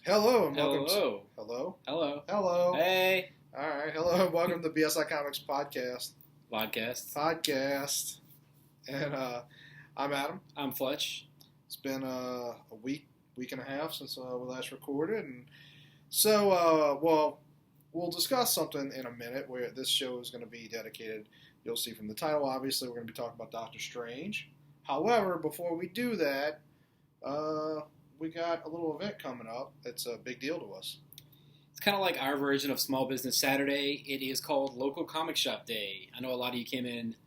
Hello and welcome Hello. to... Hello? Hello. Hello. Hey. Alright, hello and welcome to BSI Comics Vodcast. Podcast. And I'm Adam. I'm Fletch. It's been a week and a half since we last recorded. And so, we'll discuss something in a minute where this show is going to be dedicated. You'll see from the title, obviously, we're going to be talking about Doctor Strange. However, before we do that, we got a little event coming up. It's a big deal to us. It's kind of like our version of Small Business Saturday. It is called Local Comic Shop Day. I know a lot of you came in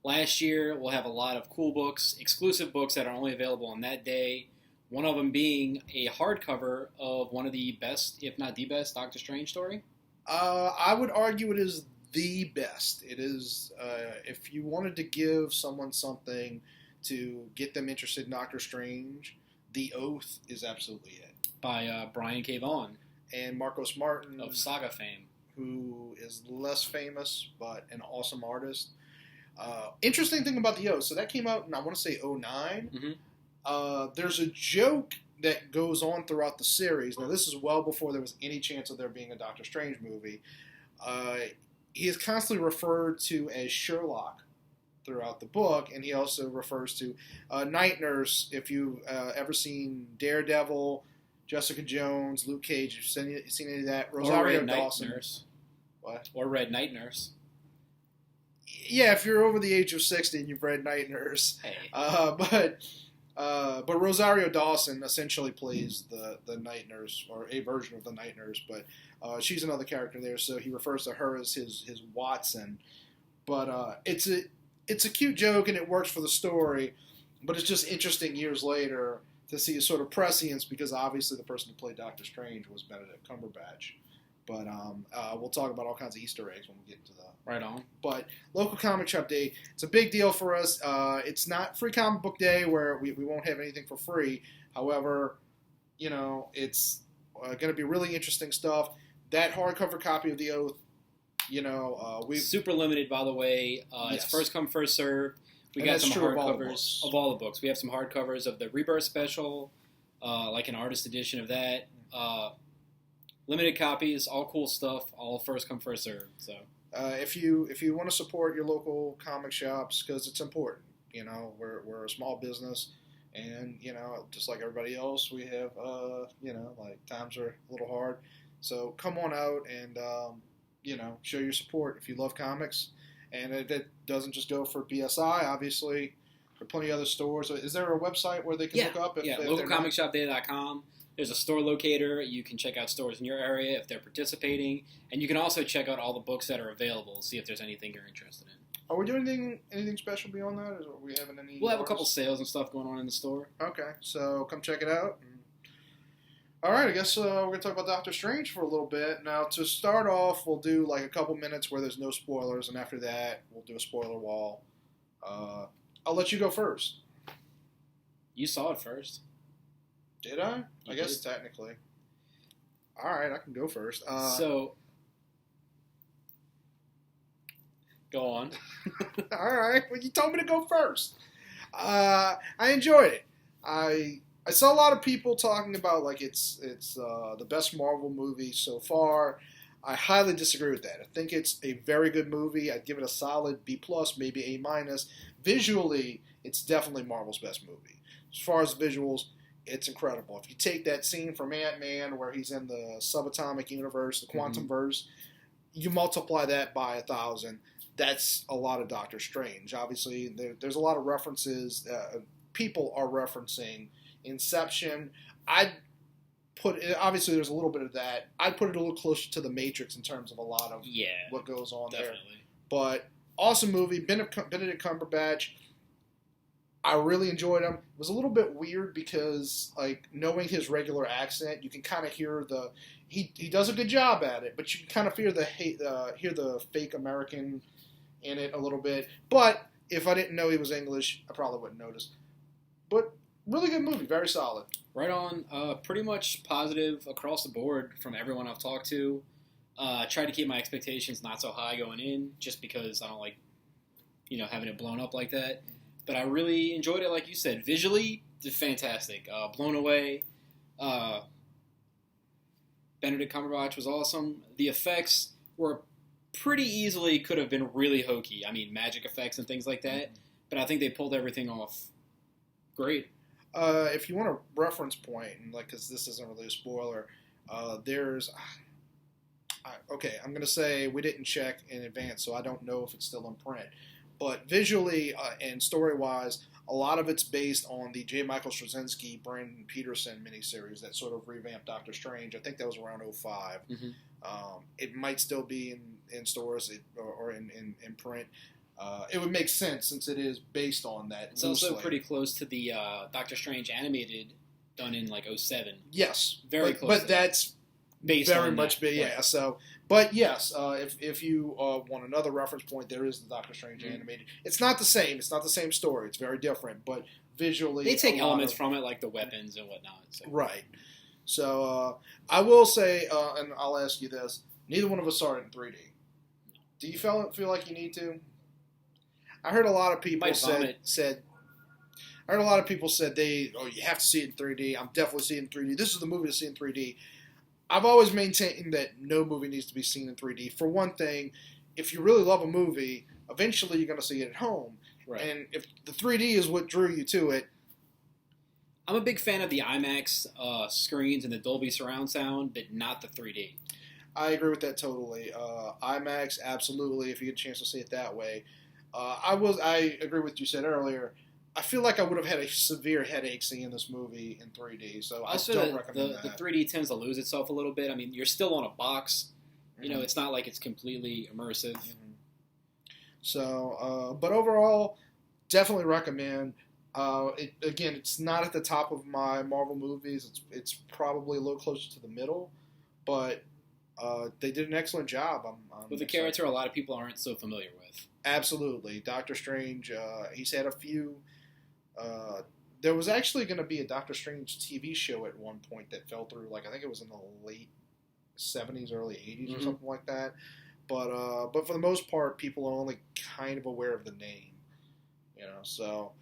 last year. We'll have a lot of cool books, exclusive books that are only available on that day. One of them being a hardcover of one of the best, if not the best, Doctor Strange story. I would argue it is the best. It is, if you wanted to give someone something to get them interested in Doctor Strange, The Oath is absolutely it. By Brian K. Vaughan. And Marcos Martin. Of Saga fame. Who is less famous, but an awesome artist. Interesting thing about The Oath, so that came out in, I want to say, 2009. Mm-hmm. There's a joke that goes on throughout the series. Now, this is well before there was any chance of there being a Doctor Strange movie. He is constantly referred to as Sherlock throughout the book, and he also refers to Night Nurse. If you've ever seen Daredevil, Jessica Jones, Luke Cage, you've seen any of that? Rosario Dawson. Night Nurse. What? Or Red Night Nurse. Yeah, if you're over the age of 60 and you've read Night Nurse. Hey. But Rosario Dawson essentially plays the Night Nurse, or a version of the Night Nurse, but she's another character there, so he refers to her as his Watson. But it's a cute joke, and it works for the story, but it's just interesting years later to see a sort of prescience, because obviously the person who played Doctor Strange was Benedict Cumberbatch. But we'll talk about all kinds of Easter eggs when we get into that. Right on. But Local Comic Shop Day, it's a big deal for us. It's not Free Comic Book Day where we won't have anything for free. However, it's going to be really interesting stuff. That hardcover copy of The Oath, we super limited, by the way. Yes. It's first come, first serve. We got some hardcovers of all the books. We have some hardcovers of the Rebirth special, like an artist edition of that. Limited copies, all cool stuff, all first come, first serve. So if you want to support your local comic shops, because it's important, we're a small business, and just like everybody else, we have like times are a little hard. So come on out and show your support if you love comics. And it doesn't just go for BSI, obviously. There are plenty of other stores. Is there a website where they can look up? localcomicshopday.com. There's a store locator. You can check out stores in your area if they're participating. And you can also check out all the books that are available, see if there's anything you're interested in. Are we doing anything special beyond that? Are we having any? We'll have a couple sales and stuff going on in the store. Okay, so come check it out. All right, I guess we're going to talk about Doctor Strange for a little bit. Now, to start off, we'll do like a couple minutes where there's no spoilers, and after that, we'll do a spoiler wall. I'll let you go first. You saw it first. Did I? I guess technically. All right, I can go first. So, go on. All right, well, you told me to go first. I enjoyed it. I saw a lot of people talking about like it's the best Marvel movie so far. I highly disagree with that. I think it's a very good movie. I'd give it a solid B+, maybe A-. Visually, it's definitely Marvel's best movie. As far as visuals, it's incredible. If you take that scene from Ant-Man where he's in the subatomic universe, the quantum verse, you multiply that by 1,000. That's a lot of Doctor Strange. Obviously, there's a lot of references. People are referencing Inception. Obviously there's a little bit of that. I'd put it a little closer to The Matrix in terms of a lot of what goes on there. But awesome movie. Benedict Cumberbatch, I really enjoyed him. It was a little bit weird because, like, knowing his regular accent, you can kind of hear he does a good job at it, but you can kind of hear the fake American in it a little bit. But if I didn't know he was English, I probably wouldn't notice. But really good movie, very solid. Right on. Pretty much positive across the board from everyone I've talked to. Tried to keep my expectations not so high going in, just because I don't like, having it blown up like that. But I really enjoyed it, like you said. Visually, fantastic. Blown away. Benedict Cumberbatch was awesome. The effects were pretty easily could have been really hokey. I mean, magic effects and things like that. But I think they pulled everything off great. If you want a reference point, and because this isn't really a spoiler, there's. Okay, I'm going to say we didn't check in advance, so I don't know if it's still in print. But visually and story-wise, a lot of it's based on the J. Michael Straczynski, Brandon Peterson miniseries that sort of revamped Doctor Strange. I think that was around 2005. It might still be in stores or in print. It would make sense since it is based on that. It's also pretty close to the Doctor Strange animated done in 2007. Yes. Very close. But that's based very on much that. yeah. So, but yes, if you want another reference point, there is the Doctor Strange animated. It's not the same. It's not the same story. It's very different, but visually they take elements from it, like the weapons and whatnot. So. Right. So I will say, and I'll ask you this: neither one of us saw it in 3D. Do you feel like you need to? I heard a lot of people said. I heard a lot of people said you have to see it in 3D. I'm definitely seeing it in 3D. This is the movie to see in 3D. I've always maintained that no movie needs to be seen in 3D. For one thing, if you really love a movie, eventually you're going to see it at home. Right. And if the 3D is what drew you to it. I'm a big fan of the IMAX screens and the Dolby surround sound, but not the 3D. I agree with that totally. IMAX, absolutely, if you get a chance to see it that way. I agree with what you said earlier. I feel like I would have had a severe headache seeing this movie in 3D, so I don't recommend that. The 3D tends to lose itself a little bit. I mean, you're still on a box. You know, it's not like it's completely immersive. So, but overall, definitely recommend. Again, it's not at the top of my Marvel movies. It's probably a little closer to the middle, but they did an excellent job. With a character a lot of people aren't so familiar with. Absolutely. Doctor Strange, he's had a few... there was actually going to be a Doctor Strange TV show at one point that fell through. I think it was in the late 70s, early 80s or something like that. But for the most part, people are only kind of aware of the name. So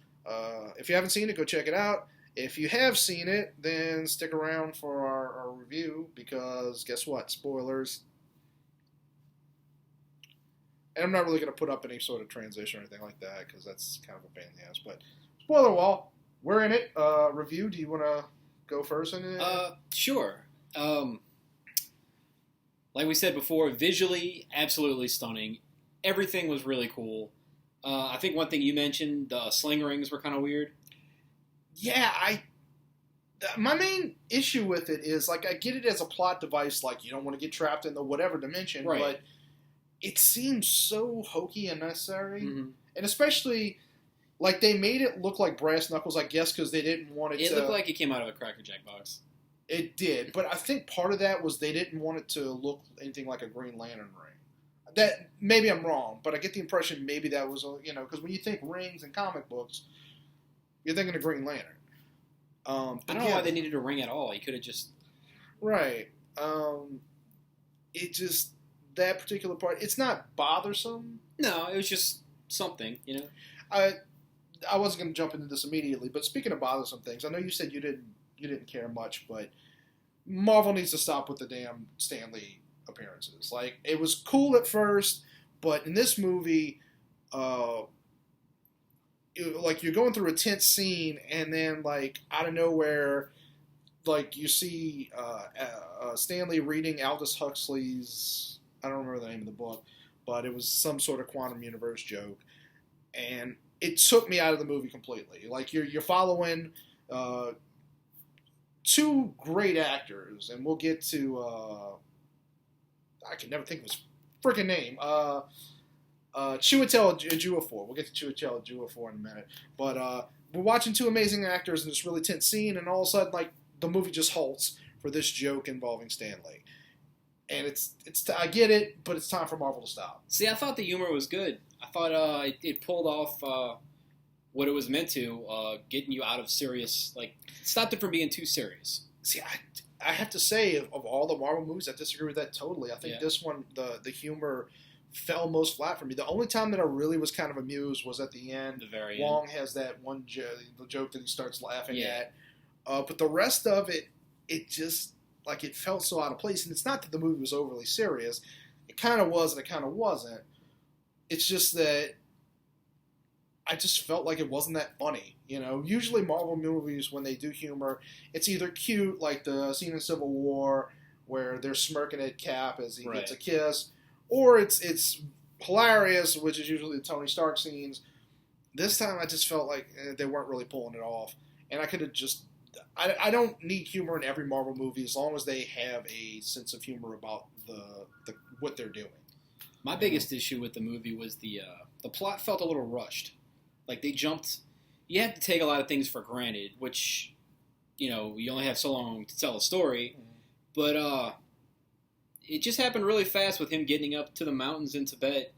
if you haven't seen it, go check it out. If you have seen it, then stick around for our review, because guess what? Spoilers. And I'm not really going to put up any sort of transition or anything like that, because that's kind of a pain in the ass. But spoiler wall, we're in it. Review, do you want to go first in it? Sure. Like we said before, visually, absolutely stunning. Everything was really cool. I think one thing you mentioned, the sling rings were kind of weird. Yeah, my main issue with it is, I get it as a plot device, you don't want to get trapped in the whatever dimension, right. But it seems so hokey and unnecessary. And especially, they made it look like brass knuckles, I guess, because they didn't want it to... It looked like it came out of a Cracker Jack box. It did, but I think part of that was they didn't want it to look anything like a Green Lantern ring. That, maybe I'm wrong, but I get the impression maybe that was, because when you think rings in comic books, you're thinking of Green Lantern. I don't know why they needed a ring at all. You could have just... Right. It just... That particular part, it's not bothersome. No, it was just something, I wasn't going to jump into this immediately, but speaking of bothersome things, I know you said you didn't care much, but Marvel needs to stop with the damn Stan Lee appearances. It was cool at first, but in this movie, you're going through a tense scene, and then out of nowhere, you see Stan Lee reading Aldous Huxley's, I don't remember the name of the book, but it was some sort of quantum universe joke, and it took me out of the movie completely. You're following two great actors, and we'll get to I can never think of his freaking name. Chiwetel Ejiofor. We'll get to Chiwetel Ejiofor in a minute, but we're watching two amazing actors in this really tense scene, and all of a sudden, the movie just halts for this joke involving Stan Lee. And I get it, but it's time for Marvel to stop. See, I thought the humor was good. I thought it pulled off what it was meant to, getting you out of serious, stopped it from being too serious. See, I have to say, of all the Marvel movies, I disagree with that totally. I think this one, the humor fell most flat for me. The only time that I really was kind of amused was at the end. The very Wong end. has that one joke that he starts laughing at. But the rest of it, it just... like it felt so out of place. And it's not that the movie was overly serious. It kind of was and it kind of wasn't. It's just that I just felt like it wasn't that funny. You know, usually Marvel movies, when they do humor, it's either cute, like the scene in Civil War where they're smirking at Cap as he gets a kiss, or it's hilarious, which is usually the Tony Stark scenes. This time I just felt like they weren't really pulling it off. And I could have just... I don't need humor in every Marvel movie as long as they have a sense of humor about the what they're doing. My biggest issue with the movie was the plot felt a little rushed. Like they jumped... You have to take a lot of things for granted, which, you know, you only have so long to tell a story. But it just happened really fast with him getting up to the mountains in Tibet.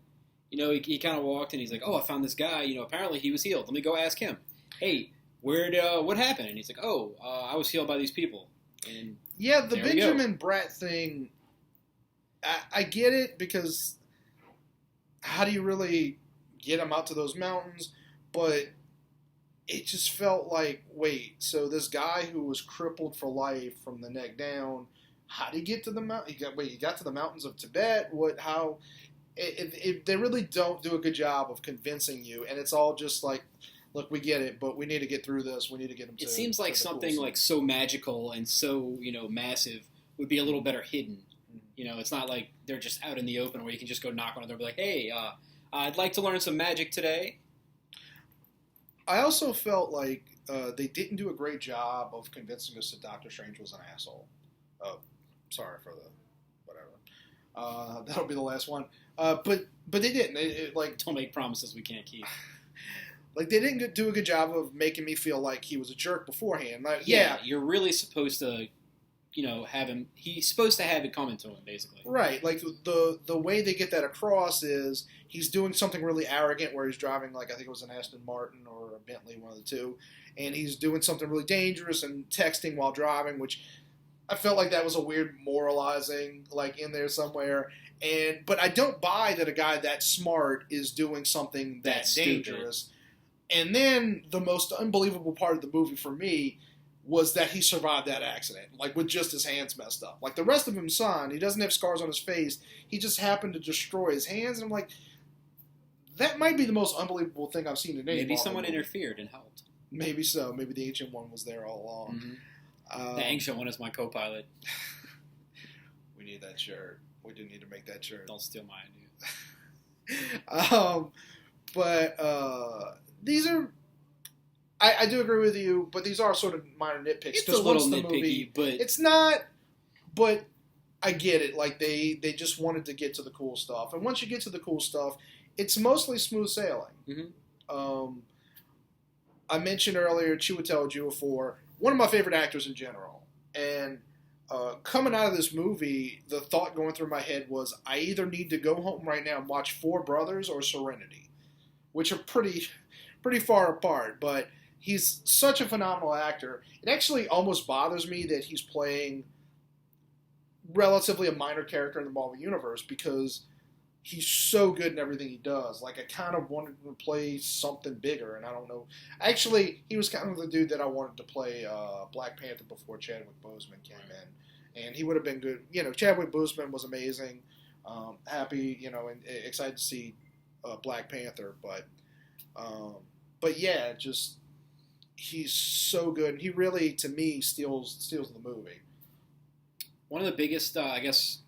You know, he kind of walked and he's like, oh, I found this guy. You know, apparently he was healed. Let me go ask him. Hey, what happened? And he's like, oh, I was healed by these people. And yeah, the Benjamin Bratt thing, I get it, because how do you really get him out to those mountains? But it just felt like, wait, so this guy who was crippled for life from the neck down, how did he get to the mountain? He got to the mountains of Tibet? How? They really don't do a good job of convincing you, and it's all just like, look, we get it, but we need to get through this. We need to get him to... It seems like something like so magical and so, you know, massive would be a little better hidden. You know, it's not like they're just out in the open where you can just go knock on the door and be like, hey, I'd like to learn some magic today. I also felt like they didn't do a great job of convincing us that Doctor Strange was an asshole. Sorry for the whatever. That'll be the last one. But they didn't. Like, don't make promises we can't keep. Like, they didn't do a good job of making me feel like he was a jerk beforehand. Like, yeah, you're really supposed to, you know, have him. He's supposed to have it coming to him, basically. Right. Like, the way they get that across is he's doing something really arrogant where he's driving, like, I think it was an Aston Martin or a Bentley, one of the two, and he's doing something really dangerous and texting while driving, which I felt like that was a weird moralizing, like, in there somewhere. But I don't buy that a guy that smart is doing something that dangerous. And then the most unbelievable part of the movie for me was that he survived that accident, like with just his hands messed up. Like the rest of him's fine. He doesn't have scars on his face. He just happened to destroy his hands. And I'm like, that might be the most unbelievable thing I've seen today. Maybe someone interfered and helped. Maybe so. Maybe the Ancient One was there all along. Mm-hmm. The Ancient One is my co-pilot. We need that shirt. We do need to make that shirt. Don't steal my idea. These are... I do agree with you, but these are sort of minor nitpicks. It's a little nitpicky, but... It's not... But I get it. Like, they just wanted to get to the cool stuff. And once you get to the cool stuff, it's mostly smooth sailing. Mm-hmm. I mentioned earlier Chiwetel Ejiofor, one of my favorite actors in general. And coming out of this movie, the thought going through my head was, I either need to go home right now and watch Four Brothers or Serenity, which are pretty far apart, but he's such a phenomenal actor. It actually almost bothers me that he's playing relatively a minor character in the Marvel Universe because he's so good in everything he does. Like, I kind of wanted him to play something bigger, and I don't know. Actually, he was kind of the dude that I wanted to play Black Panther before Chadwick Boseman came in, and he would have been good. You know, Chadwick Boseman was amazing. Happy, you know, and excited to see Black Panther, but yeah, just he's so good. He really, to me, steals the movie. One of the biggest, I guess,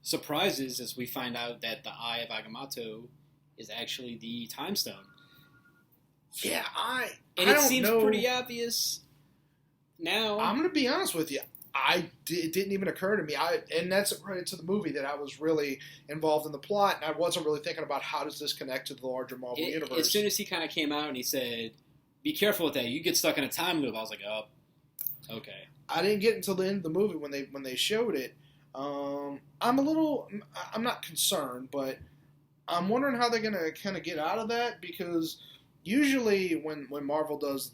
surprises is we find out that the Eye of Agamotto is actually the Time Stone. Yeah, it seems pretty obvious now. I'm going to be honest with you. It didn't even occur to me. And that's a credit to the movie that I was really involved in the plot, and I wasn't really thinking about how does this connect to the larger Marvel universe. As soon as he kind of came out and he said, be careful with that, you get stuck in a time loop, I was like, oh, okay. I didn't get until the end of the movie when they showed it. I'm not concerned, but I'm wondering how they're going to kind of get out of that, because usually when Marvel does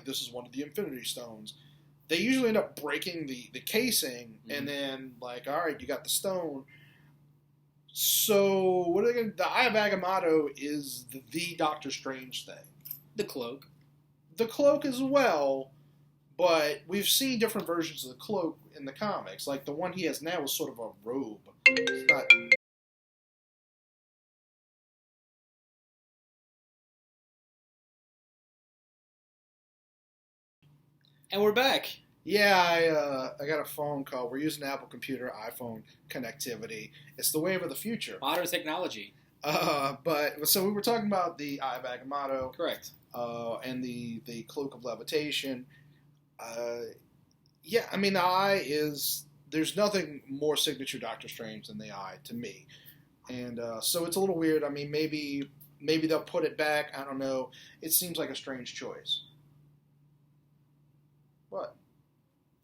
this is one of the Infinity Stones, they usually end up breaking the casing, and then, like, all right, you got the stone. So, what are they going to... The Eye of Agamotto is the Doctor Strange thing. The cloak. The cloak as well, But we've seen different versions of the cloak in the comics. Like the one he has now is sort of a robe. It's not. And we're back. Yeah, I got a phone call. We're using Apple computer, iPhone connectivity. It's the wave of the future. Modern technology. But so we were talking about the Eye of Agamotto. Correct. And the cloak of levitation. Yeah, I mean the Eye is. There's nothing more signature Doctor Strange than the Eye to me, and so it's a little weird. I mean, maybe they'll put it back. I don't know. It seems like a strange choice. What?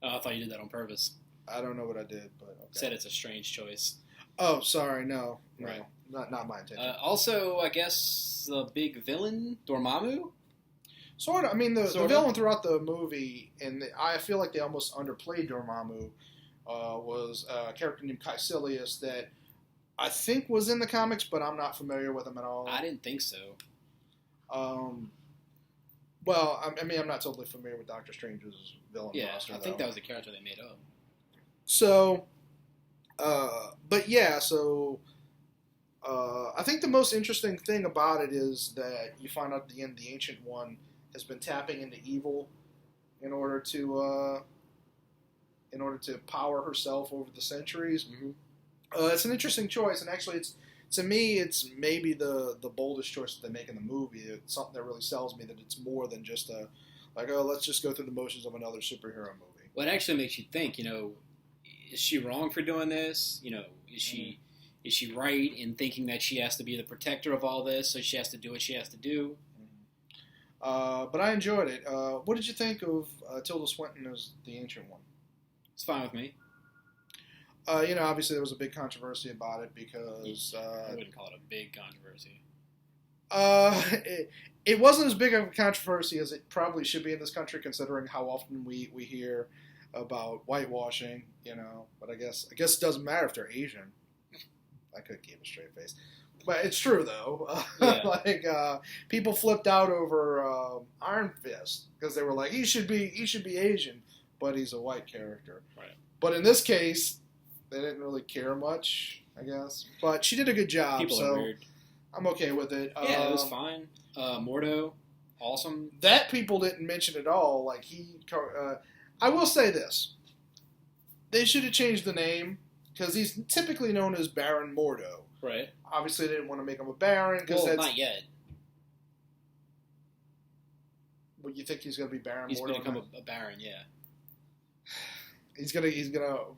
Oh, I thought you did that on purpose. I don't know what I did, but okay. Said it's a strange choice. Oh, sorry, no, Right. not my intention. Also, I guess the big villain, Dormammu? Sort of. I mean, the Sort of. villain throughout the movie, and I feel like they almost underplayed Dormammu, was a character named Caecilius that I think was in the comics, but I'm not familiar with him at all. I didn't think so. Well, I mean, I'm not totally familiar with Doctor Strange's villain roster. I think that was a character they made up. So, but yeah, so I think the most interesting thing about it is that you find out at the end the Ancient One has been tapping into evil in order to power herself over the centuries. Mm-hmm. It's an interesting choice, and actually, to me, it's maybe the boldest choice that they make in the movie. It's something that really sells me that it's more than just let's just go through the motions of another superhero movie. Well, it actually makes you think, is she wrong for doing this? Is she right in thinking that she has to be the protector of all this, so she has to do what she has to do? But I enjoyed it. What did you think of Tilda Swinton as the Ancient One? It's fine with me. Obviously there was a big controversy about it because... I wouldn't call it a big controversy. It wasn't as big of a controversy as it probably should be in this country, considering how often we hear about whitewashing, But I guess it doesn't matter if they're Asian. I could keep a straight face. But it's true, though. Yeah. People flipped out over Iron Fist because they were like, he should be Asian, but he's a white character. Right. But in this case, they didn't really care much, I guess. But she did a good job, People so are weird. I'm okay with it. Yeah, it was fine. Mordo, awesome. That people didn't mention at all. Like I will say this: they should have changed the name because he's typically known as Baron Mordo. Right. Obviously, they didn't want to make him a Baron because that's not yet. Well, you think he's going to be Baron He's Mordo? going to become a Baron, yeah. He's gonna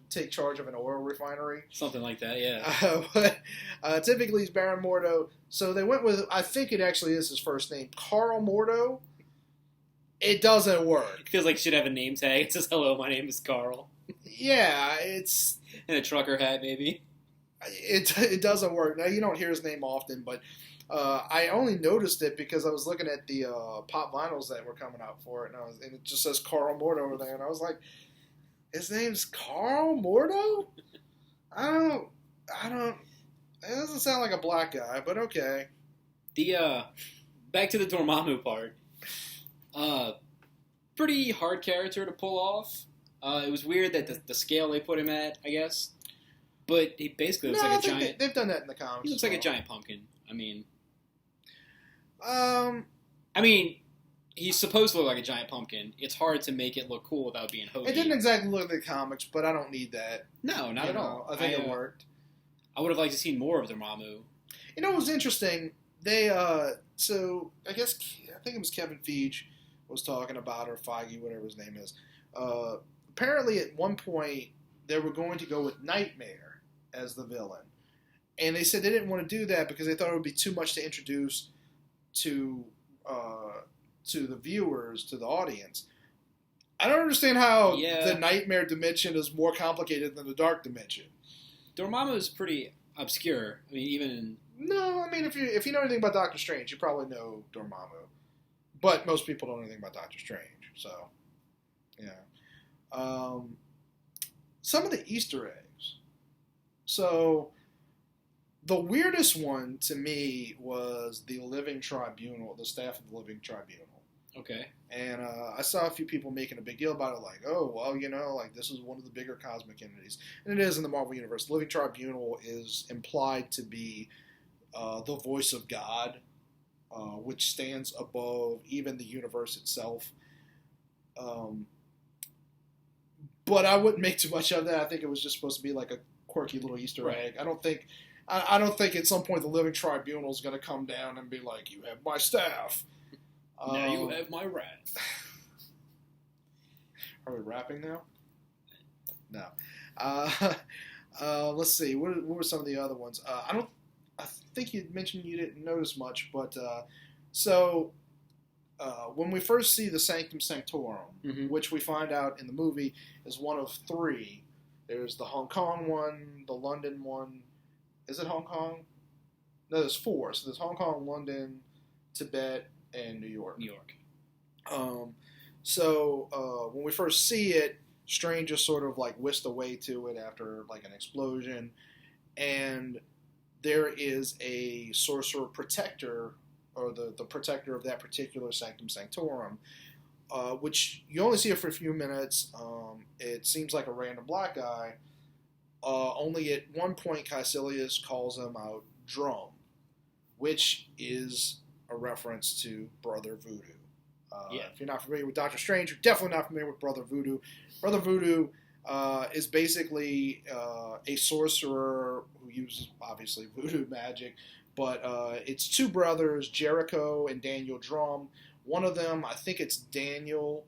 take charge of an oil refinery. Something like that, yeah. But typically he's Baron Mordo. So they went with, I think it actually is his first name, Carl Mordo. It doesn't work. It feels like he should have a name tag. It says, hello, my name is Carl. Yeah, it's... And a trucker hat, maybe. It doesn't work. Now, you don't hear his name often, but I only noticed it because I was looking at the pop vinyls that were coming out for it, and it just says Carl Mordo over there, and I was like, his name's Carl Mordo? I don't. It doesn't sound like a black guy, but okay. Back to the Dormammu part. Pretty hard character to pull off. It was weird that the scale they put him at, I guess. But he basically looks like a giant. They've done that in the comics. He looks like a giant pumpkin. I mean, he's supposed to look like a giant pumpkin. It's hard to make it look cool without being hokey. It didn't exactly look like the comics, but I don't need that. No, not at all. I think it worked. I would have liked to see more of Dormammu. It was interesting. They so I think it was Kevin Feige was talking about, or Feige, whatever his name is. Apparently, at one point, they were going to go with Nightmare as the villain, and they said they didn't want to do that because they thought it would be too much to introduce to the viewers, to the audience. I don't understand how the Nightmare dimension is more complicated than the Dark dimension. Dormammu is pretty obscure. I mean, even No, I mean, if you know anything about Doctor Strange, you probably know Dormammu. But most people don't know anything about Doctor Strange, so yeah. Some of the Easter eggs. So the weirdest one to me was the Living Tribunal, the staff of the Living Tribunal. Okay. And I saw a few people making a big deal about it, like, oh, well, like this is one of the bigger cosmic entities. And it is in the Marvel Universe. The Living Tribunal is implied to be the voice of God, which stands above even the universe itself. But I wouldn't make too much of that. I think it was just supposed to be like a quirky little Easter egg. I don't think at some point the Living Tribunal is going to come down and be like, you have my staff. Now you have my wrath. Are we rapping now? No. Let's see. What were some of the other ones? I think you mentioned you didn't notice much, but when we first see the Sanctum Sanctorum, which we find out in the movie is one of three. There's the Hong Kong one, the London one. Is it Hong Kong? No, there's four. So there's Hong Kong, London, Tibet, and New York. When we first see it, Strange is sort of like whisked away to it after like an explosion, and there is a sorcerer protector, or the protector of that particular Sanctum Sanctorum, which you only see it for a few minutes. It seems like a random black guy. Only at one point Caecilius calls him out Drum, which is a reference to Brother Voodoo. If you're not familiar with Doctor Strange, you're definitely not familiar with Brother Voodoo. Brother Voodoo is basically a sorcerer who uses, obviously, voodoo magic. But it's two brothers, Jericho and Daniel Drum. One of them, I think it's Daniel,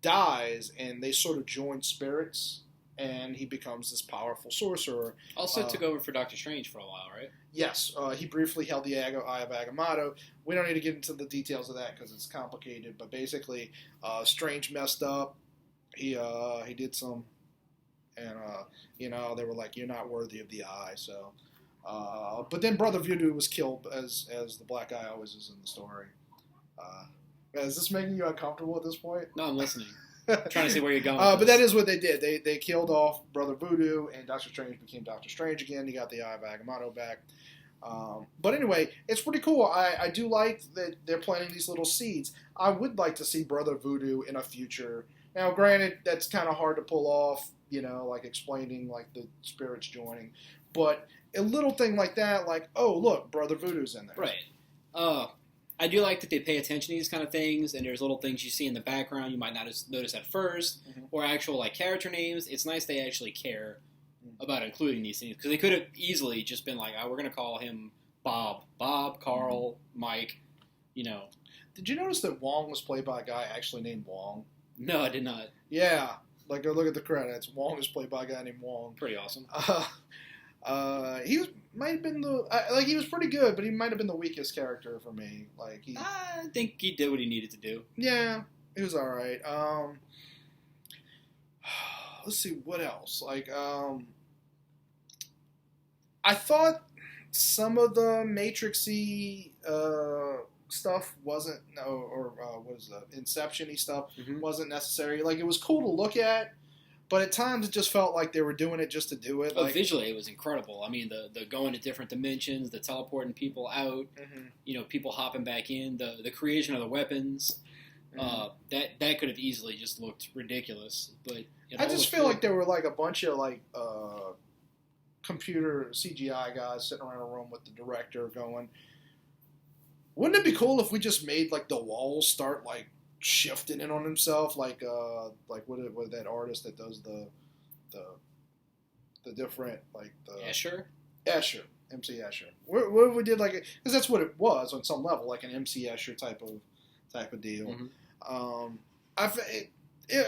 dies, and they sort of join spirits, and he becomes this powerful sorcerer. Also took over for Doctor Strange for a while, right? Yes, he briefly held the Eye of Agamotto. We don't need to get into the details of that because it's complicated, but basically, Strange messed up. He did some, and they were like, "You're not worthy of the eye," so. But then Brother Voodoo was killed, as the black guy always is in the story. Is this making you uncomfortable at this point? No, I'm listening. Trying to see where you're going. But that is what they did. They killed off Brother Voodoo, and Doctor Strange became Doctor Strange again. He got the Eye of Agamotto back. But anyway, it's pretty cool. I do like that they're planting these little seeds. I would like to see Brother Voodoo in a future. Now, granted, that's kind of hard to pull off, like explaining like the spirits joining. But a little thing like that, like, oh, look, Brother Voodoo's in there. Right. I do like that they pay attention to these kind of things, and there's little things you see in the background you might not notice at first, or actual like character names. It's nice they actually care about including these things, because they could have easily just been like, oh, we're going to call him Bob, Carl, Mike, Did you notice that Wong was played by a guy actually named Wong? No, I did not. Yeah, like go look at the credits. Wong is played by a guy named Wong. Pretty awesome. Might have been he was pretty good, but he might have been the weakest character for me. I think he did what he needed to do. Yeah, he was all right. Let's see what else. I thought some of the Matrix-y stuff wasn't, what is the Inception-y stuff wasn't necessary. Like, it was cool to look at. But at times it just felt like they were doing it just to do it. Visually it was incredible. I mean, the going to different dimensions, the teleporting people out, people hopping back in, the creation of the weapons. That could have easily just looked ridiculous. But I just feel like there were like a bunch of computer CGI guys sitting around a room with the director going, wouldn't it be cool if we just made like the walls start like shifting in on himself, like what that artist that does the different Escher, MC Escher. What if we did because that's what it was on some level, like an MC Escher type of deal.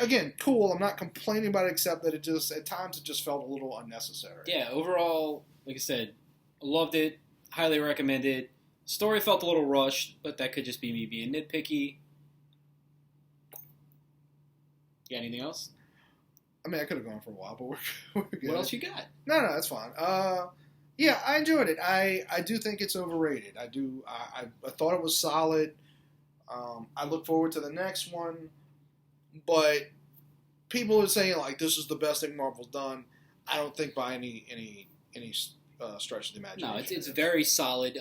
Again, cool. I'm not complaining about it, except that it just at times it just felt a little unnecessary. Yeah, overall, like I said, loved it. Highly recommend it. Story felt a little rushed, but that could just be me being nitpicky. You got anything else? I mean, I could have gone for a while, but we're good. What else you got? No, that's fine. Yeah, I enjoyed it. I do think it's overrated. I do. I thought it was solid. I look forward to the next one, but people are saying like this is the best thing Marvel's done. I don't think by any stretch of the imagination. No, it's very solid.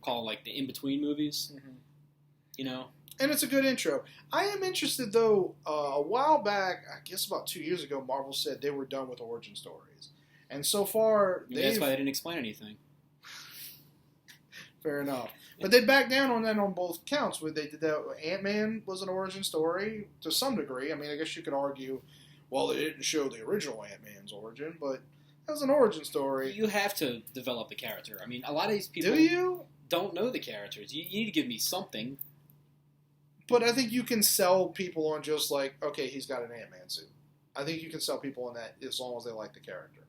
Call it like the in between movies. And it's a good intro. I am interested, though, a while back, I guess about 2 years ago, Marvel said they were done with origin stories. And so far, That's why they didn't explain anything. Fair enough. But they backed down on that on both counts. Where they did that, Ant-Man was an origin story to some degree. I mean, I guess you could argue, well, they didn't show the original Ant-Man's origin, but that was an origin story. You have to develop the character. I mean, a lot of these people don't know the characters. You need to give me something. But I think you can sell people on just like, okay, he's got an Ant-Man suit. I think you can sell people on that as long as they like the character.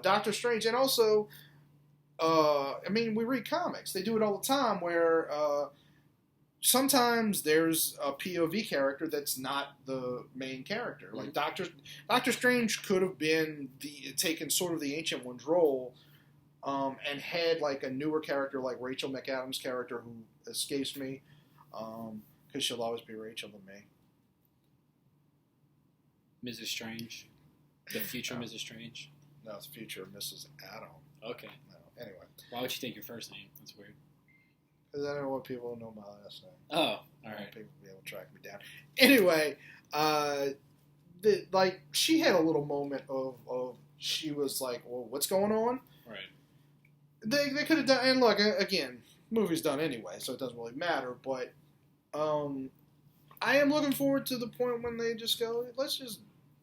Doctor Strange, and also, I mean, we read comics. They do it all the time where sometimes there's a POV character that's not the main character. Like Doctor Strange could have been taken sort of the Ancient One's role and had like a newer character like Rachel McAdams' character who escapes me. Because she'll always be Rachel to me. Mrs. Strange. The future Mrs. Strange. No, it's future Mrs. Adam. Okay. No, anyway. Why would you take your first name? That's weird. Because I don't want people to know my last name. Oh, all I right. want people to be able to track me down. Anyway, like she had a little moment of she was like, well, what's going on? Right. They could have done, and look, again, movie's done anyway, so it doesn't really matter, but I am looking forward to the point when they just go, let's just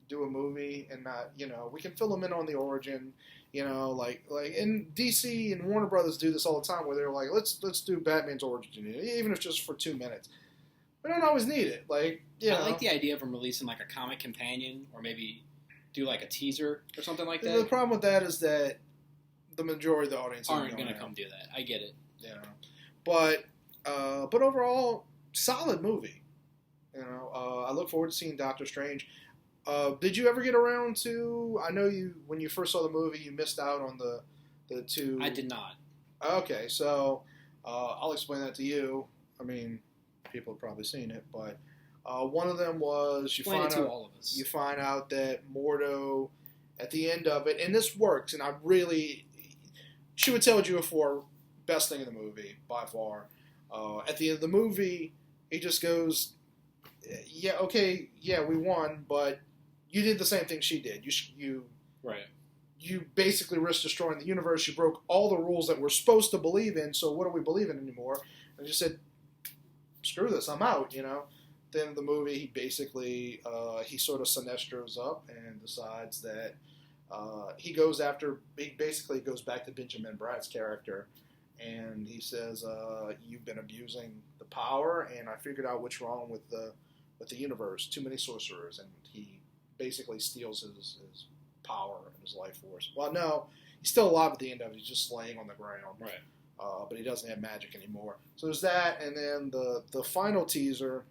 do a movie and not, we can fill them in on the origin, like in DC and Warner Brothers do this all the time where they're like, let's do Batman's origin, even if it's just for 2 minutes. We don't always need it. Like, I like the idea of them releasing like a comic companion or maybe do like a teaser or something like that. The problem with that is that the majority of the audience aren't going to come do that. I get it. But overall, solid movie. I look forward to seeing Doctor Strange. Did you ever get around to? I know when you first saw the movie, you missed out on the two. I did not. Okay, so I'll explain that to you. I mean, people have probably seen it, but one of them was you find out that Mordo at the end of it, and this works, and she would tell you before, best thing in the movie by far. At the end of the movie, he just goes, "Yeah, okay, yeah, we won, but you did the same thing she did. You basically risked destroying the universe. You broke all the rules that we're supposed to believe in. So what do we believe in anymore?" And just said, "Screw this, I'm out." Then the movie, he basically he sort of Sinestros up and decides that he basically goes back to Benjamin Bratt's character. And he says, "You've been abusing the power, and I figured out what's wrong with the universe. Too many sorcerers." And he basically steals his power and his life force. Well, no, he's still alive at the end of it. He's just laying on the ground. Right. But he doesn't have magic anymore. So there's that, and then the final teaser,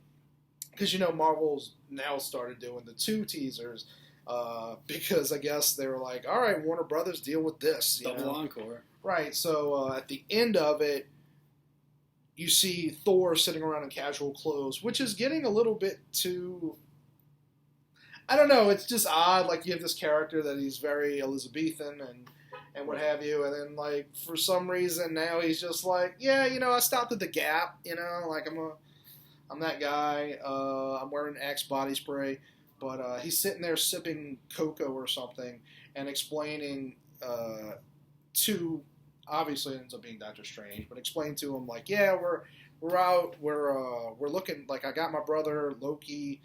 because Marvel's now started doing the 2 teasers. Because I guess they were like, all right, Warner Brothers, deal with this. Double encore. Right, so at the end of it, you see Thor sitting around in casual clothes, which is getting a little bit too... I don't know, it's just odd. Like, you have this character that he's very Elizabethan and what have you, and then, like, for some reason now he's just like, yeah, I stopped at the Gap, like, I'm that guy, I'm wearing Axe body spray, but he's sitting there sipping cocoa or something and explaining to, obviously it ends up being Doctor Strange, but explain to him like, yeah, we're out, we're looking, like I got my brother Loki,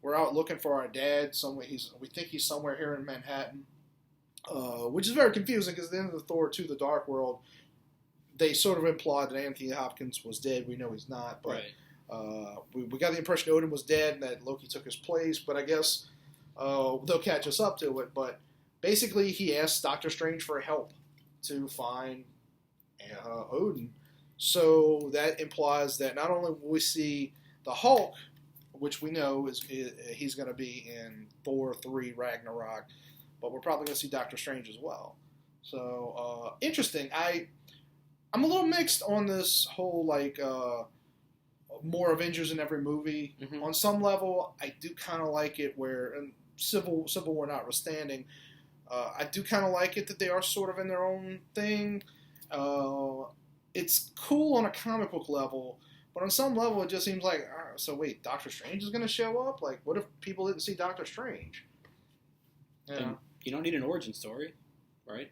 we're out looking for our dad. We think he's somewhere here in Manhattan, which is very confusing because at the end of the Thor 2: The Dark World, they sort of implied that Anthony Hopkins was dead. We know he's not, but we got the impression Odin was dead and that Loki took his place. But I guess they'll catch us up to it. But basically, he asks Doctor Strange for help to find Odin. So that implies that not only will we see the Hulk, which we know he's going to be in Thor 3 Ragnarok, but we're probably going to see Doctor Strange as well. So interesting. I'm a little mixed on this whole more Avengers in every movie. Mm-hmm. On some level, I do kind of like it where, and Civil War notwithstanding, I do kind of like it that they are sort of in their own thing. It's cool on a comic book level, But on some level, it just seems like, so wait, Doctor Strange is going to show up? Like, what if people didn't see Doctor Strange? Yeah. You don't need an origin story, right?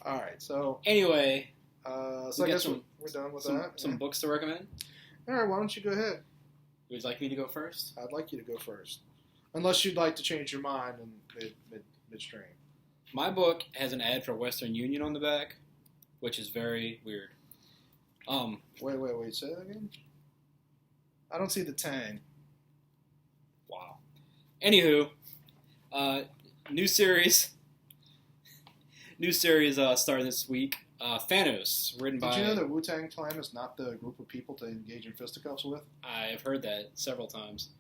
All right, so... Anyway... so I guess we're done with that. Some books to recommend? All right, why don't you go ahead? Would you like me to go first? I'd like you to go first. Unless you'd like to change your mind in midstream. My book has an ad for Western Union on the back, which is very weird. Wait, say that again? I don't see the tang. Wow. Anywho, new series starting this week. Thanos, written by... Did you know that Wu-Tang Clan is not the group of people to engage in fisticuffs with? I've heard that several times.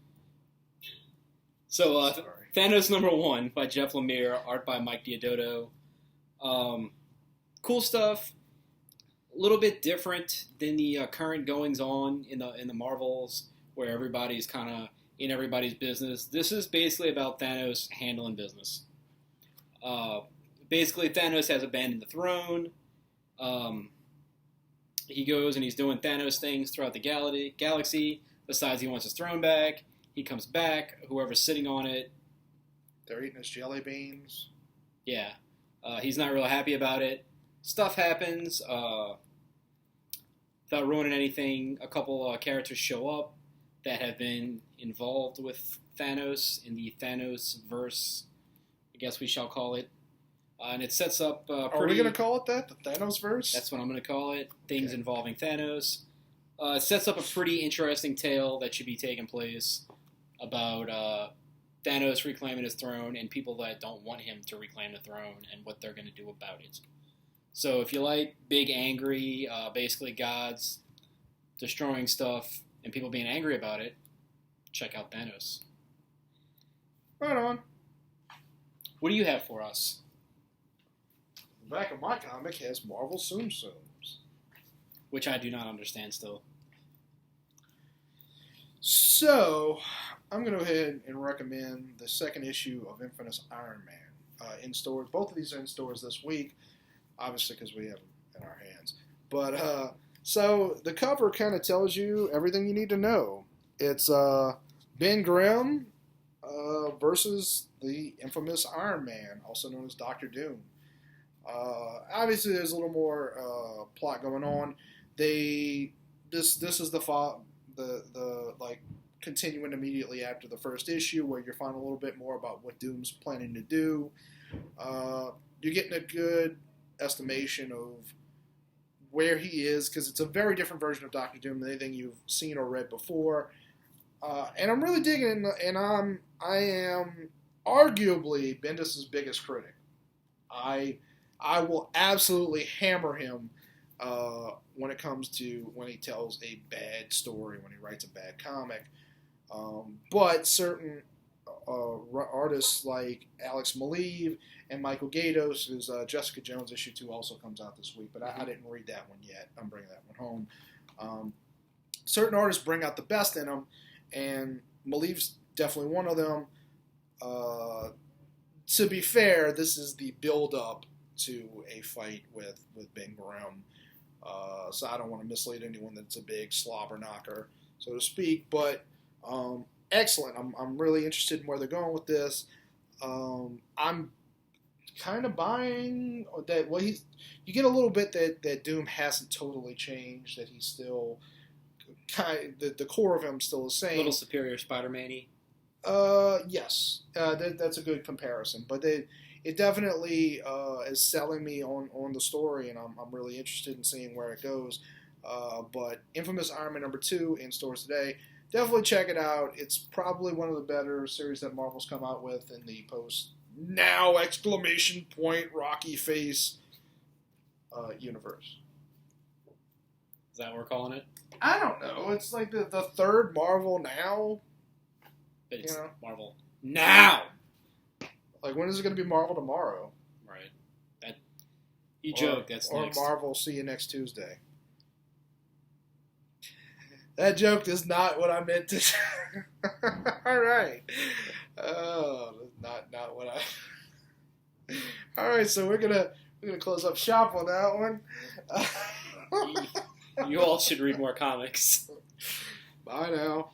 So, Thanos #1 by Jeff Lemire, art by Mike Diodato. Cool stuff. A little bit different than the current goings-on in the Marvels, where everybody's kind of in everybody's business. This is basically about Thanos handling business. Basically, Thanos has abandoned the throne. He goes and he's doing Thanos things throughout the galaxy. Decides he wants his throne back. He comes back. Whoever's sitting on it, they're eating his jelly beans. Yeah, he's not real happy about it. Stuff happens. Without ruining anything, a couple characters show up that have been involved with Thanos in the Thanos verse, I guess we shall call it. And it sets up Are we going to call it that? The Thanos verse? That's what I'm going to call it. Things involving Thanos. It sets up a pretty interesting tale that should be taking place about Thanos reclaiming his throne and people that don't want him to reclaim the throne and what they're going to do about it. So if you like big, angry, basically gods destroying stuff and people being angry about it, check out Thanos. Right on. What do you have for us? The back of my comic has Marvel Tsum Tsums, which I do not understand still. So, I'm going to go ahead and recommend the second issue of Infamous Iron Man in stores. Both of these are in stores this week, obviously because we have them in our hands. But, so the cover kind of tells you everything you need to know. It's Ben Grimm versus the infamous Iron Man, also known as Dr. Doom. Obviously, there's a little more plot going on. This is the like continuing immediately after the first issue, where you're finding a little bit more about what Doom's planning to do. You're getting a good estimation of where he is, because it's a very different version of Doctor Doom than anything you've seen or read before. And I'm really digging it, and I am arguably Bendis' biggest critic. I will absolutely hammer him when it comes to when he tells a bad story, when he writes a bad comic. But certain artists like Alex Maleev and Michael Gaydos, whose Jessica Jones issue 2 also comes out this week, but I didn't read that one yet. I'm bringing that one home. Certain artists bring out the best in them, and Maleev's definitely one of them. To be fair, this is the build-up to a fight with Ben Grimm. So I don't want to mislead anyone that it's a big slobber knocker, so to speak. But excellent. I'm really interested in where they're going with this. I'm kind of buying that. Well, you get a little bit that Doom hasn't totally changed. That he's still the core of him still the same. A little superior Spider-Man-y. Yes, that's a good comparison. But it definitely is selling me on the story, and I'm really interested in seeing where it goes. But Infamous Iron Man #2 in stores today. Definitely check it out. It's probably one of the better series that Marvel's come out with in the post-now exclamation point Rocky face universe. Is that what we're calling it? I don't know. It's like the third Marvel now. But it's Marvel now. Like, when is it going to be Marvel tomorrow? Right. That you joke. That's or next. Marvel. See you next Tuesday. That joke is not what I meant to. All right. Oh, not what I. All right, so we're gonna close up shop on that one. You all should read more comics. Bye now.